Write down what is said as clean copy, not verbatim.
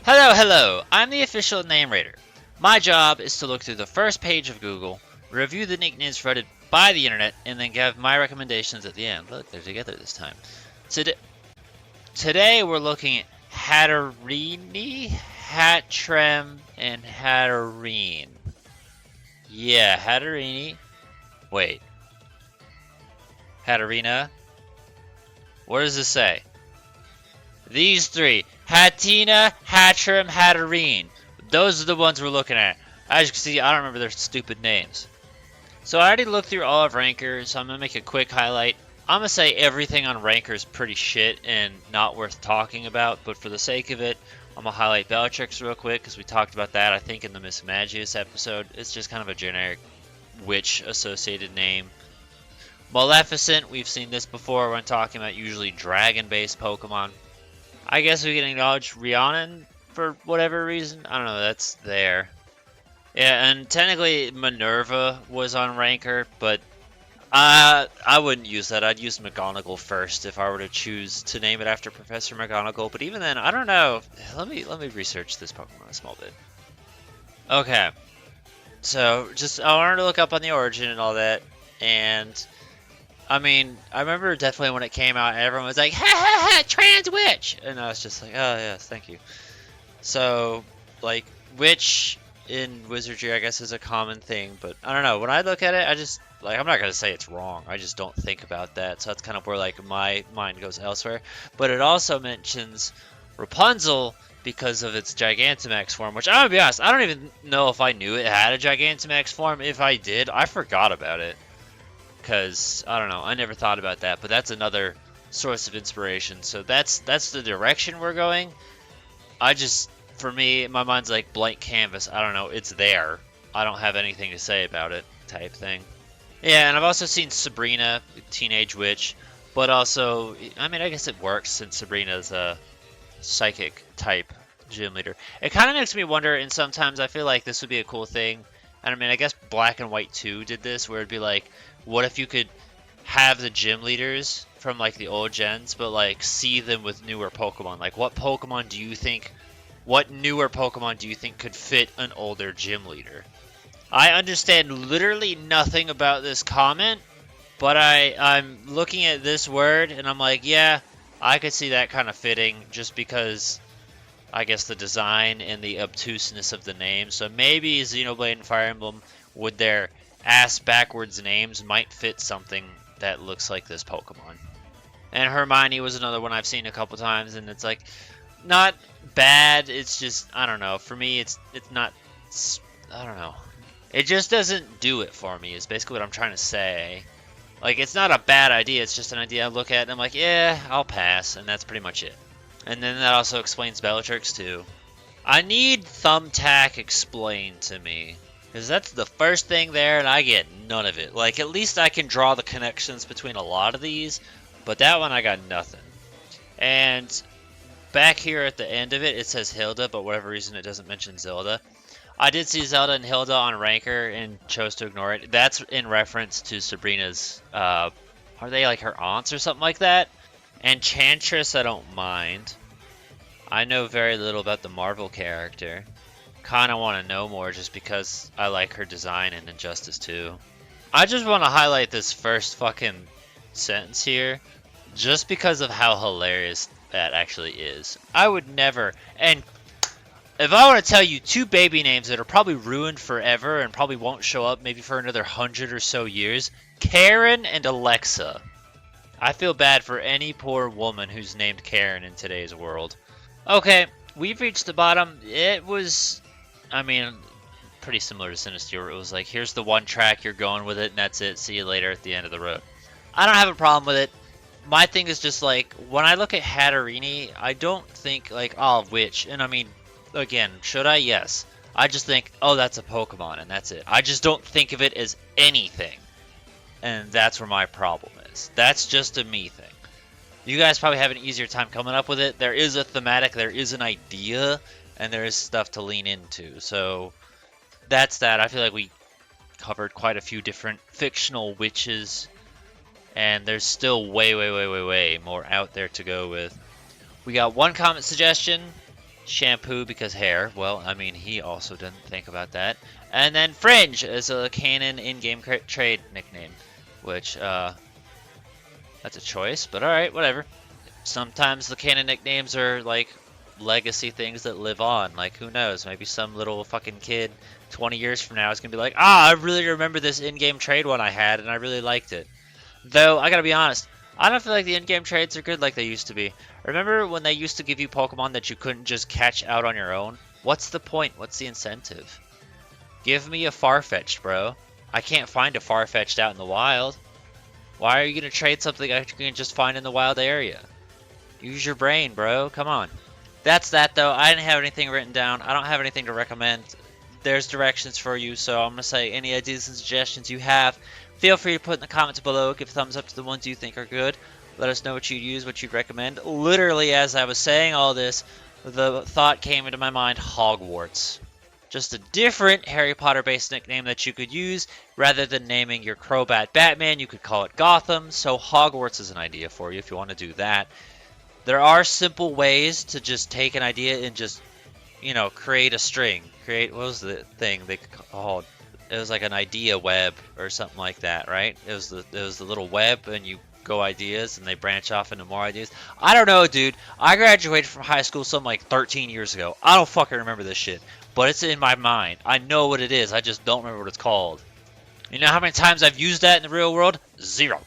Hello, I'm the official name rater. My job is to look through the first page of Google, review the nicknames voted by the internet, and then give my recommendations at the end. Look, they're together this time. Today we're looking at Hatterene, Hattrem, and Hatterene. Yeah, Hatterene. Wait. Hatterena? What does this say? These three. Hatenna, Hattrem, Hatterene. Those are the ones we're looking at. As you can see, I don't remember their stupid names. So I already looked through all of Ranker, so I'm going to make a quick highlight. I'm going to say everything on Ranker is pretty shit and not worth talking about, but for the sake of it, I'm going to highlight Bellatrix real quick, because we talked about that, I think, in the Miss Magius episode. It's just kind of a generic witch-associated name. Maleficent, we've seen this before when talking about usually dragon-based Pokemon. I guess we can acknowledge Rhiannon for whatever reason. I don't know, that's there. Yeah, and technically Minerva was on Ranker, but I wouldn't use that. I'd use McGonagall first if I were to choose to name it after Professor McGonagall. But even then, I don't know. Let me research this Pokemon a small bit. Okay, so just I wanted to look up on the origin and all that, and I mean, I remember definitely when it came out, everyone was like, ha ha ha, trans witch! And I was just like, oh, yes, thank you. So, like, witch in wizardry, I guess, is a common thing, but I don't know. When I look at it, I just, like, I'm not going to say it's wrong. I just don't think about that. So that's kind of where, like, my mind goes elsewhere. But it also mentions Rapunzel because of its Gigantamax form, which I'm going to be honest, I don't even know if I knew it had a Gigantamax form. If I did, I forgot about it. Because, I don't know, I never thought about that, but that's another source of inspiration. So that's the direction we're going. For me, my mind's like blank canvas. I don't know, it's there. I don't have anything to say about it type thing. Yeah, and I've also seen Sabrina, Teenage Witch, but also, I mean, I guess it works since Sabrina's a psychic type gym leader. It kind of makes me wonder, and sometimes I feel like this would be a cool thing. And I mean, I guess Black and White 2 did this, where it'd be like, what if you could have the gym leaders from like the old gens, but like see them with newer Pokemon? Like, what newer Pokemon do you think could fit an older gym leader? I understand literally nothing about this comment, but I'm looking at this word and I'm like, yeah, I could see that kind of fitting just because I guess the design and the obtuseness of the name. So maybe Xenoblade and Fire Emblem with their ass backwards names might fit something that looks like this Pokemon. And Hermione was another one I've seen a couple times, and it's like not bad. It's just, I don't know. For me, it's not. I don't know. It just doesn't do it for me. Is basically what I'm trying to say. Like, it's not a bad idea. It's just an idea I look at and I'm like, yeah, I'll pass, and that's pretty much it. And then that also explains Bellatrix too. I need Thumbtack explained to me. Because that's the first thing there, and I get none of it. Like, at least I can draw the connections between a lot of these, but that one I got nothing. And back here at the end of it, it says Hilda, but whatever reason it doesn't mention Zelda. I did see Zelda and Hilda on Ranker and chose to ignore it. That's in reference to Sabrina's, are they like her aunts or something like that? Enchantress, I don't mind. I know very little about the Marvel character. Kind of want to know more just because I like her design in Injustice 2. I just want to highlight this first fucking sentence here just because of how hilarious that actually is. I would never, and if I want to tell you two baby names that are probably ruined forever and probably won't show up maybe for another 100 or so years, Karen and Alexa. I feel bad for any poor woman who's named Karen in today's world. Okay, we've reached the bottom. It was, I mean, pretty similar to Sinistee, where it was like, here's the one track, you're going with it, and that's it. See you later at the end of the road. I don't have a problem with it. My thing is just like, when I look at Hatterene, I don't think like, oh, witch. And I mean, again, should I? Yes. I just think, oh, that's a Pokemon, and that's it. I just don't think of it as anything. And that's where my problem is. That's just a me thing. You guys probably have an easier time coming up with it. There is a thematic, there is an idea, and there is stuff to lean into. So that's that. I feel like we covered quite a few different fictional witches, and there's still way more out there to go with. We got one comment suggestion. Shampoo because hair. Well, I mean, he also didn't think about that. And then Fringe is a canon in-game trade nickname, which, that's a choice, but alright, whatever. Sometimes the canon nicknames are, like, legacy things that live on. Like, who knows? Maybe some little fucking kid 20 years from now is gonna be like, I really remember this in-game trade one I had, and I really liked it. Though, I gotta be honest, I don't feel like the in-game trades are good like they used to be. Remember when they used to give you Pokemon that you couldn't just catch out on your own? What's the point? What's the incentive? Give me a Farfetch'd, bro. I can't find a Farfetch'd out in the wild. Why are you gonna trade something I can just find in the wild area? Use your brain, bro. Come on. That's that, though. I didn't have anything written down. I don't have anything to recommend. There's directions for you, so I'm going to say any ideas and suggestions you have, feel free to put in the comments below. Give a thumbs up to the ones you think are good. Let us know what you'd use, what you'd recommend. Literally, as I was saying all this, the thought came into my mind, Hogwarts. Just a different Harry Potter-based nickname that you could use. Rather than naming your Crobat Batman, you could call it Gotham. So Hogwarts is an idea for you if you want to do that. There are simple ways to just take an idea and just, create a string. What was the thing they called? It was like an idea web or something like that, right? It was the little web, and you go ideas and they branch off into more ideas. I don't know, dude. I graduated from high school something like 13 years ago. I don't fucking remember this shit, but it's in my mind. I know what it is. I just don't remember what it's called. You know how many times I've used that in the real world? 0.